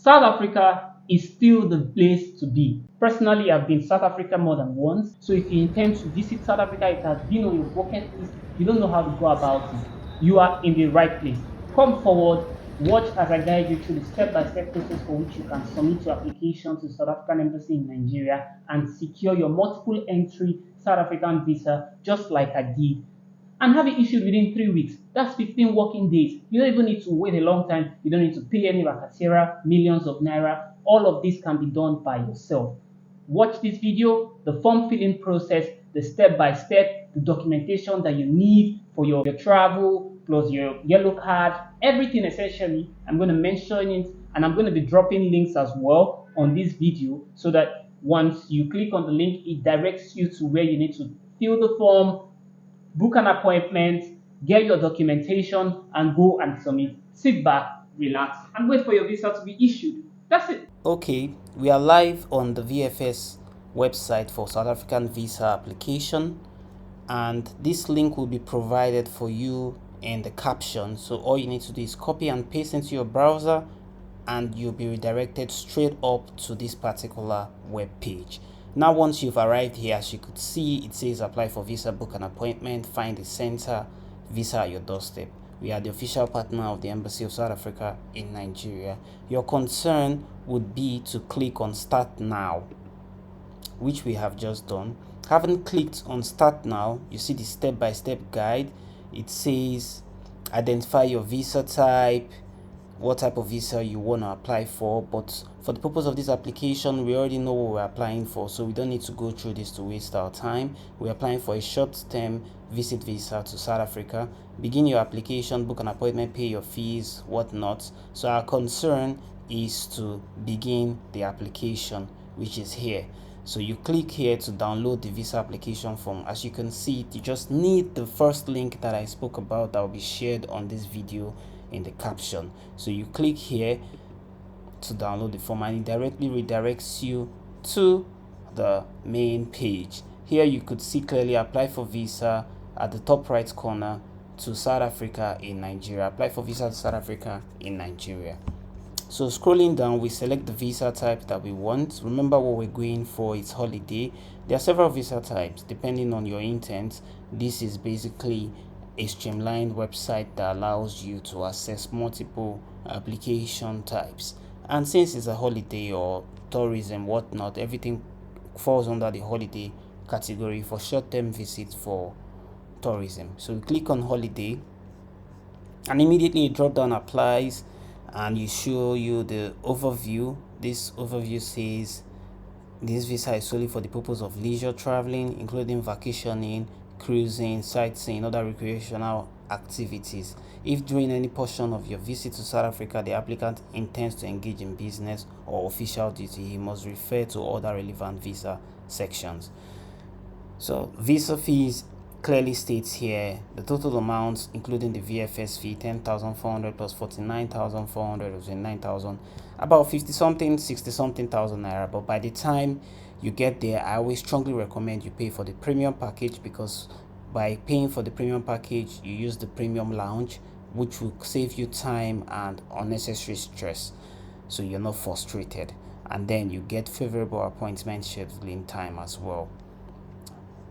South Africa is still the place to be. Personally, I've been South Africa more than once. So if you intend to visit South Africa, it has been on your bucket list, you don't know how to go about it, you are in the right place. Come forward, watch as I guide you through the step-by-step process for which you can submit your application to the South African Embassy in Nigeria and secure your multiple entry South African visa just like I did, and have it issued within 3 weeks. That's 15 working days. You don't even need to wait a long time. You don't need to pay any vacatera, millions of naira. All of this can be done by yourself. Watch this video, the form filling process, the step-by-step, the documentation that you need for your travel, plus your yellow card, everything essentially. I'm going to mention it, and I'm going to be dropping links as well on this video so that once you click on the link, it directs you to where you need to fill the form, book an appointment, get your documentation, and go and submit. Sit back, relax, and wait for your visa to be issued. That's it. Okay, we are live on the VFS website for South African visa application, and this link will be provided for you in the caption. So all you need to do is copy and paste into your browser, and you'll be redirected straight up to this particular web page. Now once you've arrived here, as you could see, it says apply for visa, book an appointment, find the center, visa at your doorstep. We are the official partner of the Embassy of South Africa in Nigeria. Your concern would be to click on start now, which we have just done. Having clicked on start now, you see the step-by-step guide. It says identify your visa type, what type of visa you want to apply for, but for the purpose of this application, we already know what we're applying for, so we don't need to go through this to waste our time. We're applying for a short-term visit visa to South Africa. Begin your application, book an appointment, pay your fees, whatnot. So our concern is to begin the application, which is here. So you click here to download the visa application form. As you can see, you just need the first link that I spoke about that will be shared on this video in the caption. So you click here to download the form, and it directly redirects you to the main page. Here you could see clearly apply for visa at the top right corner to South Africa in Nigeria. Apply for visa to South Africa in Nigeria. So scrolling down, we select the visa type that we want. Remember what we're going for is holiday. There are several visa types depending on your intent. This is basically a streamlined website that allows you to access multiple application types, and since it's a holiday or tourism whatnot, everything falls under the holiday category for short-term visits for tourism. So we click on holiday, and immediately a drop down applies, and you show you the overview. This overview says this visa is solely for the purpose of leisure traveling, including vacationing, cruising, sightseeing, other recreational activities. If during any portion of your visit to South Africa the applicant intends to engage in business or official duty, he must refer to other relevant visa sections. So visa fees clearly states here the total amount including the VFS fee 10,400 plus 49,400 or 9,000, about 50 something 60 something thousand naira. But by the time you get there, I always strongly recommend you pay for the premium package, because by paying for the premium package you use the premium lounge, which will save you time and unnecessary stress, so you're not frustrated, and then you get favorable appointment scheduling time as well.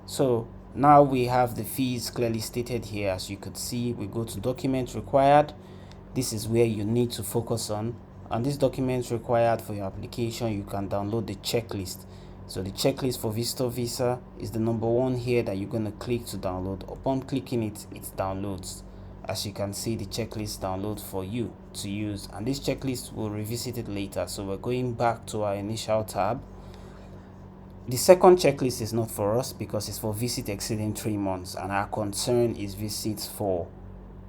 So now we have the fees clearly stated here. As you could see, we go to documents required. This is where you need to focus on, and these documents required for your application, you can download the checklist. So the checklist for visitor visa is the number one here that you're going to click to download. Upon clicking it, it downloads. As you can see, the checklist downloads for you to use, and this checklist will revisit it later. So we're going back to our initial tab. The second checklist is not for us because it's for visit exceeding 3 months, and our concern is visits for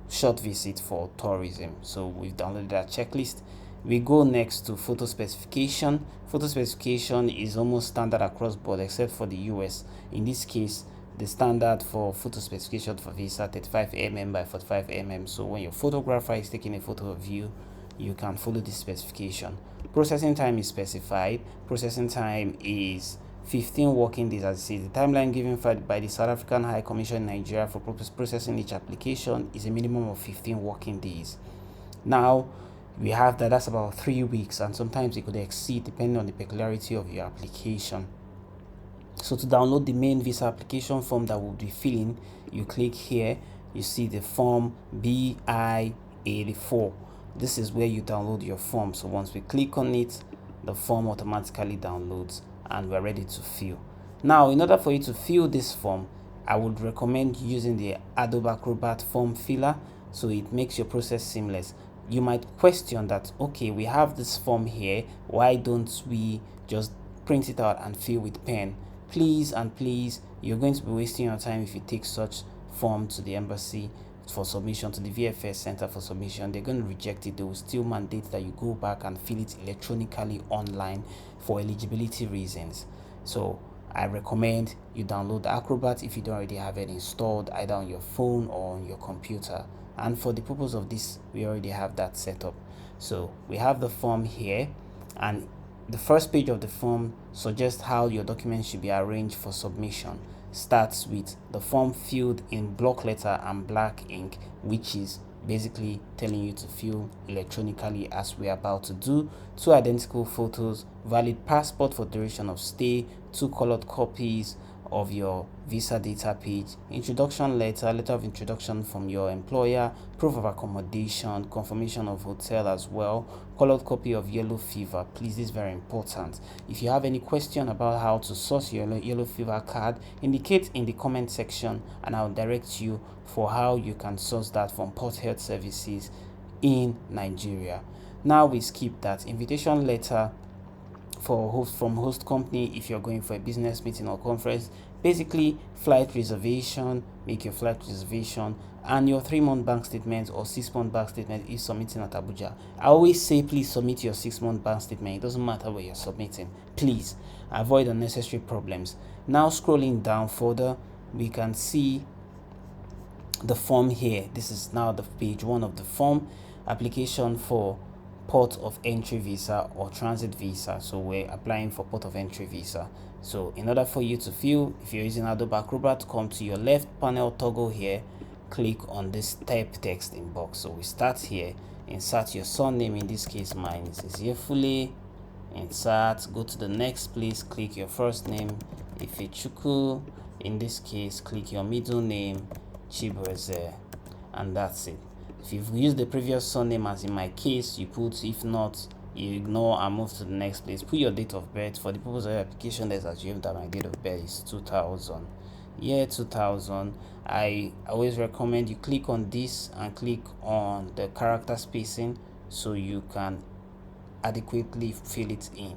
short visit for tourism. So we've downloaded that checklist. We go next to photo specification. Photo specification is almost standard across board except for the US. In this case, the standard for photo specification for visa 35mm by 45mm. So when your photographer is taking a photo of you, you can follow this specification. Processing time is specified. Processing time is 15 working days. As I say, the timeline given by the South African High Commission in Nigeria for processing each application is a minimum of 15 working days. Now, we have that. That's about 3 weeks, and sometimes it could exceed depending on the peculiarity of your application. So to download the main visa application form that we'll be filling, you click here, you see the form BI-84. This is where you download your form. So once we click on it, the form automatically downloads and we're ready to fill. Now, in order for you to fill this form, I would recommend using the Adobe Acrobat form filler, so it makes your process seamless. You might question that, okay, we have this form here, why don't we just print it out and fill with pen? Please and please, you're going to be wasting your time if you take such form to the embassy for submission, to the VFS center for submission. They're going to reject it. They will still mandate that you go back and fill it electronically online for eligibility reasons. So I recommend you download Acrobat if you don't already have it installed, either on your phone or on your computer. And for the purpose of this, we already have that set up. So we have the form here, and the first page of the form suggests how your documents should be arranged for submission. Starts with the form filled in block letter and black ink, which is basically telling you to fill electronically as we're about to do. 2 identical photos, valid passport for duration of stay, 2 colored copies of your visa data page, introduction letter, letter of introduction from your employer, proof of accommodation, confirmation of hotel as well, colored copy of yellow fever. Please, this is very important. If you have any question about how to source your yellow fever card, indicate in the comment section and I'll direct you for how you can source that from Port Health Services in Nigeria. Now we skip that. Invitation letter from host company if you're going for a business meeting or conference. Basically, flight reservation, make your flight reservation, and your 3-month bank statement or 6-month bank statement is submitting at Abuja. I always say please submit your 6-month bank statement. It doesn't matter where you're submitting. Please avoid unnecessary problems. Now scrolling down further, we can see the form here. This is now the page 1 of the form, application for port of entry visa or transit visa. So we're applying for port of entry visa. So in order for you to fill, if you're using Adobe Acrobat, come to your left panel toggle here, click on this type text in box. So we start here, insert your surname. In this case mine is Eziefule. Insert, go to the next place, click your first name, Ifechukwu. In this case, click your middle name, Chibueze, and that's it. If you've used the previous surname, as in my case, you put. If not, you ignore and move to the next place. Put your date of birth. For the purpose of your application, let's assume that my date of birth is 2000. Year 2000. I always recommend you click on this and click on the character spacing so you can adequately fill it in.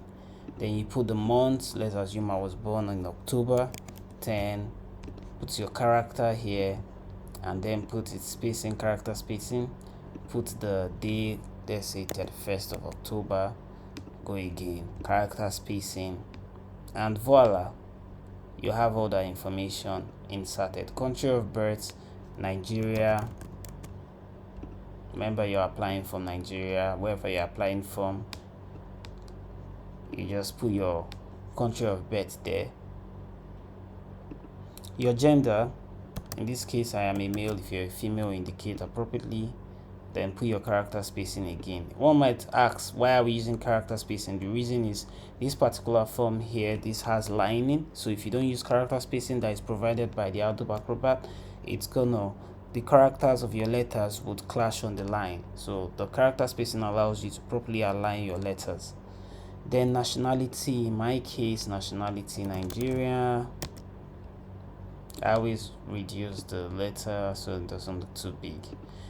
Then you put the month. Let's assume I was born in October 10. Put your character here, and then put its spacing, character spacing. Put the day, let's say 31st of October. Go again, character spacing, and voila, you have all that information inserted. Country of birth, Nigeria. Remember, you're applying from Nigeria. Wherever you're applying from, you just put your country of birth there. Your gender, in this case I am a male. If you're a female, indicate appropriately. Then put your character spacing again. One might ask, why are we using character spacing? The reason is this particular form here, this has lining. So if you don't use character spacing that is provided by the Adobe Acrobat, it's gonna, the characters of your letters would clash on the line. So the character spacing allows you to properly align your letters. Then nationality, in my case, nationality Nigeria. I always reduce the letter so it doesn't look too big.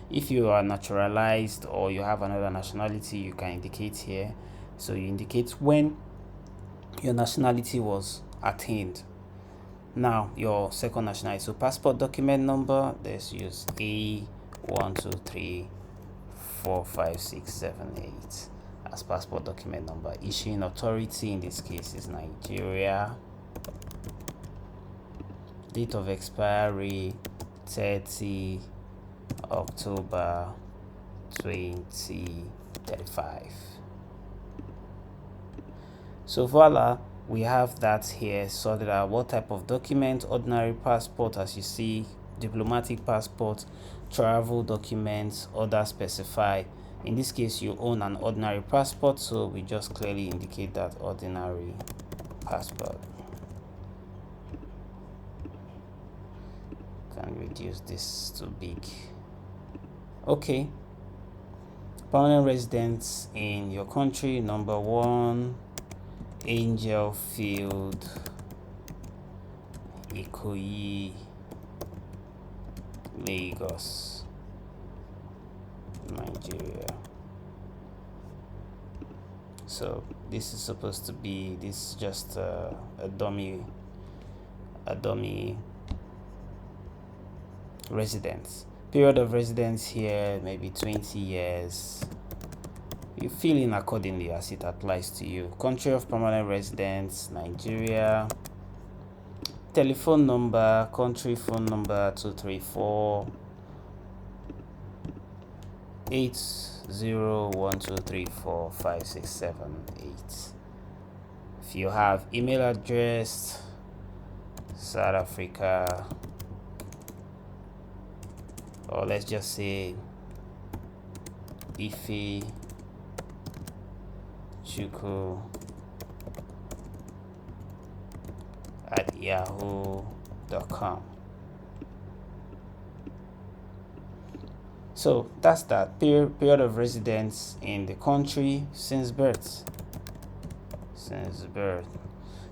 If you are naturalized or you have another nationality, you can indicate here. So you indicate when your nationality was attained. Now your second nationality. So passport document number, let's use A1234567 as passport document number. Issuing authority, in this case, is Nigeria. Date of expiry 30 October 2035. So voila, we have that here sorted out. What type of document? Ordinary passport, as you see, diplomatic passport, travel documents, other specify, In this case, you own an ordinary passport, so we just clearly indicate that ordinary passport. Can reduce this too big. Okay. Permanent residence in your country. Number 1, Angel Field, Ikoyi, Lagos, Nigeria. So this is supposed to be, this is just a dummy residence. Period of residence here maybe 20 years. You fill in accordingly as it applies to you. Country of permanent residence, Nigeria. Telephone number, country phone number 234 8012345678. If you have email address, South Africa, or let's just say Ifechukwu at yahoo.com. So that's that. Period of residence in the country since birth.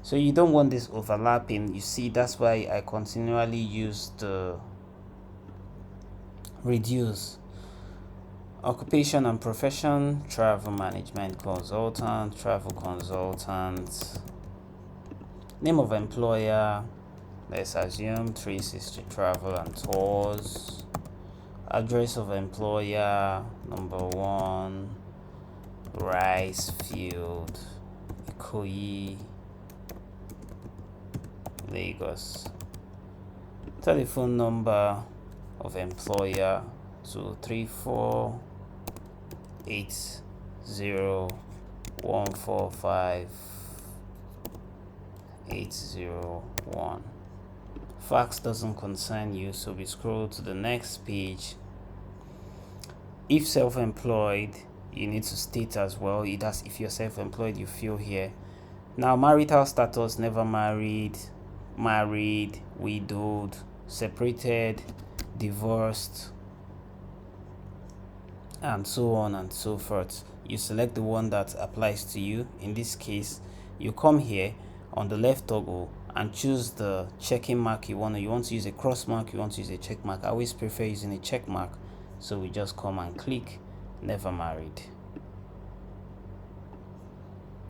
So you don't want this overlapping. You see, that's why I continually use the reduce. Occupation and profession, travel management consultant, travel consultant. Name of employer, let's assume 360 Travel and Tours. Address of employer, number 1, Rice Field, Ikoyi, Lagos. Telephone number of employer 234 80145801. Fax doesn't concern you, so we scroll to the next page. If self-employed, you need to state as well. That's if you're self-employed, you fill here. Now, marital status: never married, married, widowed, separated, divorced, and so on and so forth. You select the one that applies to you. In this case, you come here on the left toggle and choose the checking mark you want. You want to use a cross mark, you want to use a check mark. I always prefer using a check mark, so we just come and click never married.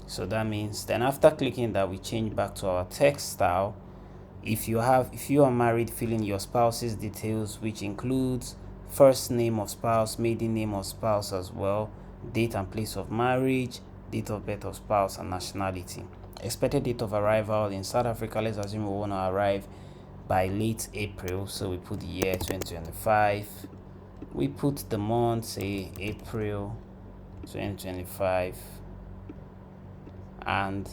So that means then after clicking that, we change back to our text style. If you are married, fill in your spouse's details, which includes first name of spouse, maiden name of spouse as well, date and place of marriage, date of birth of spouse, and nationality. Expected date of arrival in South Africa, let's assume we want to arrive by late April, so we put the year 2025. We put the month, say April 2025, and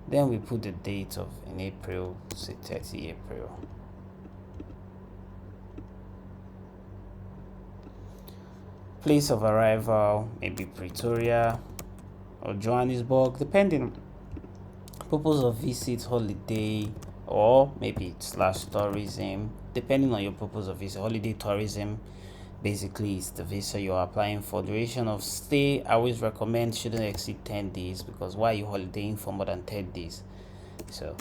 then we put the date of in April, say 30 April. Place of arrival, maybe Pretoria or Johannesburg, depending. Purpose of visit, holiday, or maybe / tourism, depending on your purpose of visit. Holiday tourism basically is the visa you're applying for. Duration of stay, I always recommend shouldn't exceed 10 days, because why are you holidaying for more than 10 days? So,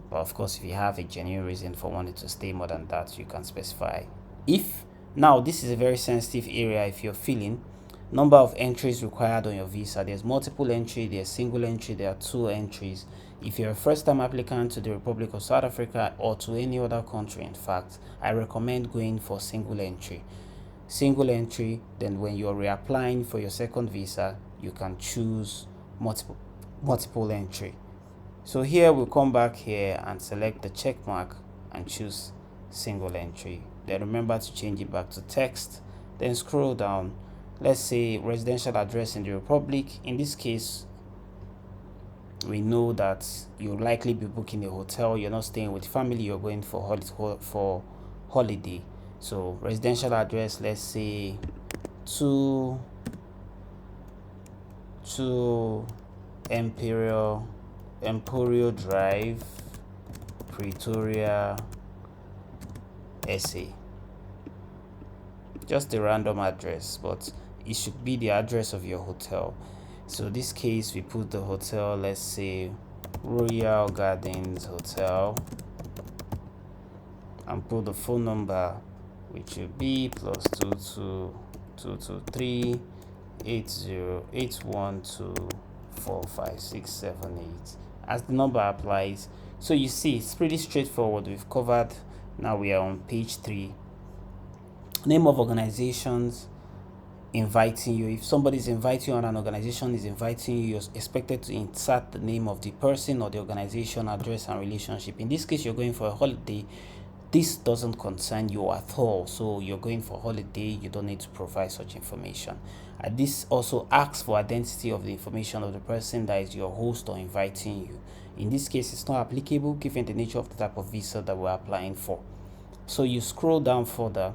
but of course, if you have a genuine reason for wanting to stay more than that, you can specify. Now, this is a very sensitive area. If you're filling number of entries required on your visa, there's multiple entry, there's single entry, there are 2 entries. If you're a first-time applicant to the Republic of South Africa or to any other country, in fact, I recommend going for single entry. Then when you're reapplying for your second visa, you can choose multiple entry. So here we'll come back here and select the check mark and choose single entry. Then remember to change it back to text. Then scroll down. Let's say residential address in the Republic. In this case, we know that you'll likely be booking a hotel. You're not staying with family, you're going for holiday. So residential address, let's say 2 to Imperial Drive, Pretoria, SA. Just a random address, but it should be the address of your hotel. So in this case, we put the hotel, let's say Royal Gardens Hotel, and put the phone number, which will be +22 223 8081245678 as the number applies. So you see, it's pretty straightforward. We've covered. Now we are on page 3. Name of organizations inviting you. If somebody is inviting you and an organization is inviting you, you're expected to insert the name of the person or the organization, address, and relationship. In this case, you're going for a holiday. This doesn't concern you at all. So you're going for holiday, you don't need to provide such information. And this also asks for identity of the information of the person that is your host or inviting you. In this case, it's not applicable given the nature of the type of visa that we're applying for. So you scroll down further,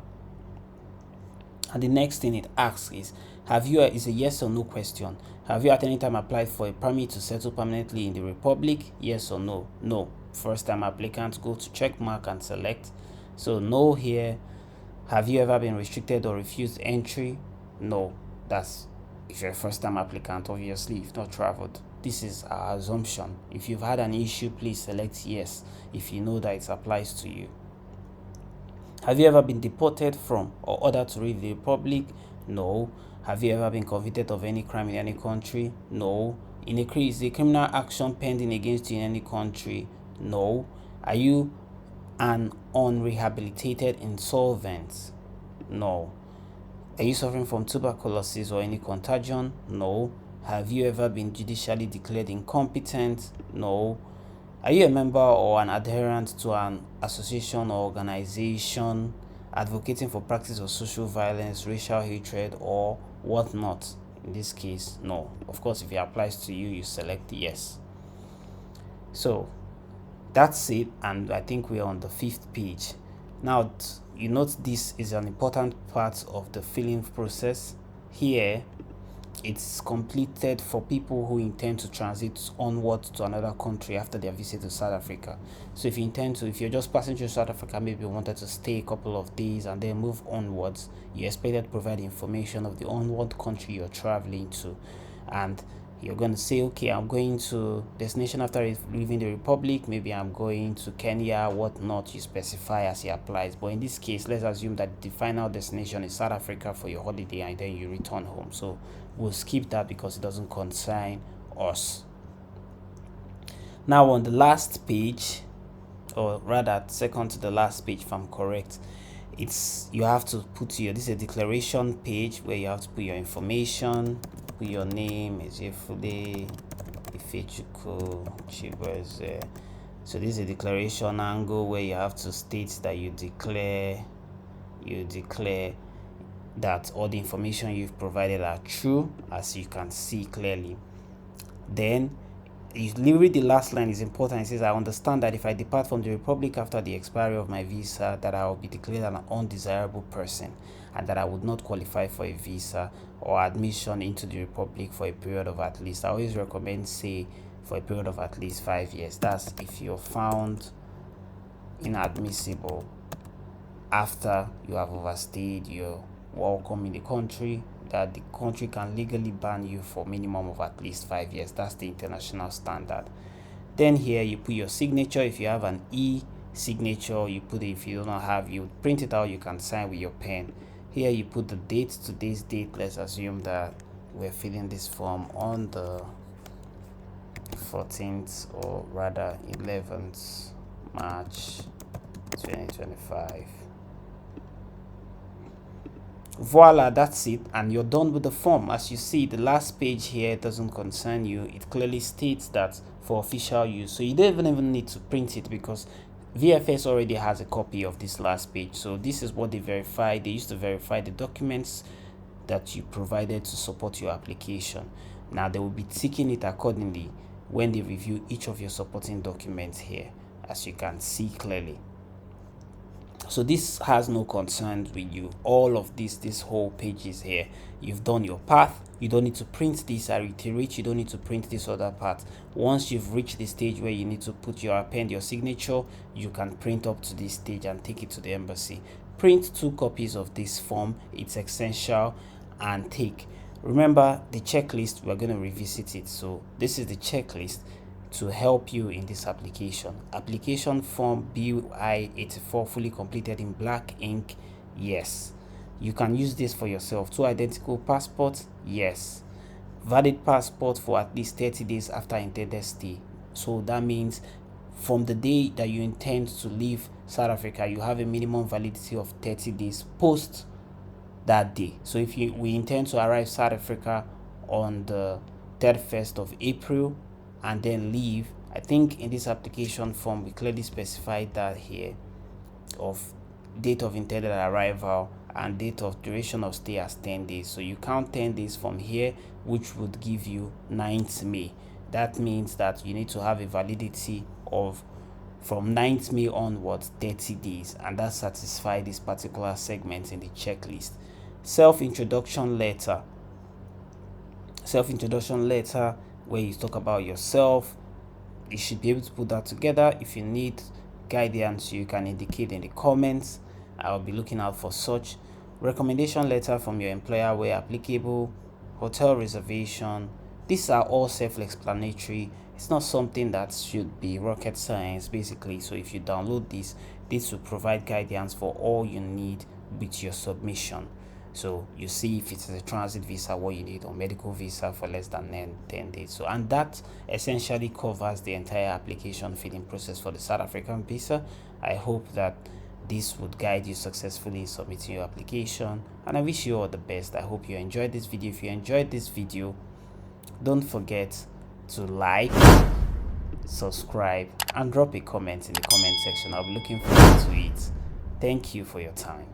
and the next thing it asks is a yes or no question. Have you at any time applied for a permit to settle permanently in the Republic? Yes or no? No. First time applicants, go to check mark and select. So no here. Have you ever been restricted or refused entry? No. That's if you're a first time applicant, obviously, if not traveled. This is our assumption. If you've had an issue, please select yes if you know that it applies to you. Have you ever been deported from or ordered to leave the Republic? No. Have you ever been convicted of any crime in any country? No. Is a criminal action pending against you in any country? No. Are you an unrehabilitated insolvent? No. Are you suffering from tuberculosis or any contagion? No. Have you ever been judicially declared incompetent? No. Are you a member or an adherent to an association or organization advocating for practice of social violence, racial hatred, or whatnot? In this case, no. Of course, if it applies to you, you select yes. So that's it, and I think we're on the 5th page. Now, you note this is an important part of the filling process. Here, it's completed for people who intend to transit onward to another country after their visit to South Africa. So if you're just passing through South Africa, maybe you wanted to stay a couple of days and then move onwards, you're expected to provide information of the onward country you're traveling to. And you're going to say, okay, I'm going to destination after leaving the Republic. Maybe I'm going to Kenya, whatnot. You specify as it applies. But in this case, let's assume that the final destination is South Africa for your holiday and then you return home. So we'll skip that because it doesn't concern us. Now on the last page, or rather second to the last page if I'm correct, you have to put this is a declaration page where you have to put your information, put your name, Eziefule, Ifechukwu, Chibueze. So this is a declaration angle where you have to state that you declare that all the information you've provided are true, as you can see clearly. Then you read the last line, is important. It says, I understand that if I depart from the Republic after the expiry of my visa, that I will be declared an undesirable person and that I would not qualify for a visa or admission into the Republic for a period of at least, I always recommend say for a period of at least 5 years. That's if you're found inadmissible after you have overstayed your welcome in the country, that the country can legally ban you for minimum of at least 5 years. That's the international standard. Then here you put your signature. If you have an e-signature, you put it. If you do not have, you print it out, you can sign with your pen. Here you put the date, today's date. Let's assume that we're filling this form on the 14th or rather 11th March 2025. Voila, that's it, and you're done with the form. As you see, the last page here doesn't concern you. It clearly states that for official use, so you don't even need to print it because VFS already has a copy of this last page. So this is what they verify. They used to verify the documents that you provided to support your application. Now they will be ticking it accordingly when they review each of your supporting documents here, as you can see clearly. So this has no concerns with you. All of this whole page is here. You've done your path. You don't need to print this. I reiterate, you don't need to print this other part. Once you've reached the stage where you need to put your append your signature, you can print up to this stage and take it to the embassy. Print 2 copies of this form. It's essential. And take, remember the checklist, we're going to revisit it. So this is the checklist to help you in this application. Application form BI84 fully completed in black ink. Yes. You can use this for yourself. 2 identical passports. Yes. Valid passport for at least 30 days after intended stay. So that means from the day that you intend to leave South Africa, you have a minimum validity of 30 days post that day. So if we intend to arrive South Africa on the 31st of April and then leave, I think in this application form we clearly specified that here, of date of intended arrival and date of duration of stay as 10 days. So you count 10 days from here, which would give you 9th May. That means that you need to have a validity of from 9th May onwards 30 days, and that satisfies this particular segment in the checklist. Self-introduction letter where you talk about yourself. You should be able to put that together. If you need guidance, you can indicate in the comments. I'll be looking out for such. Recommendation letter from your employer where applicable. Hotel reservation. These are all self-explanatory. It's not something that should be rocket science basically. So if you download this will provide guidance for all you need with your submission. So you see if it's a transit visa, what you need, or medical visa for less than 10 days. So, and that essentially covers the entire application filling process for the South African visa. I hope that this would guide you successfully in submitting your application, and I wish you all the best. I hope you enjoyed this video. If you enjoyed this video, don't forget to like, subscribe, and drop a comment in the comment section. I'll be looking forward to it. Thank you for your time.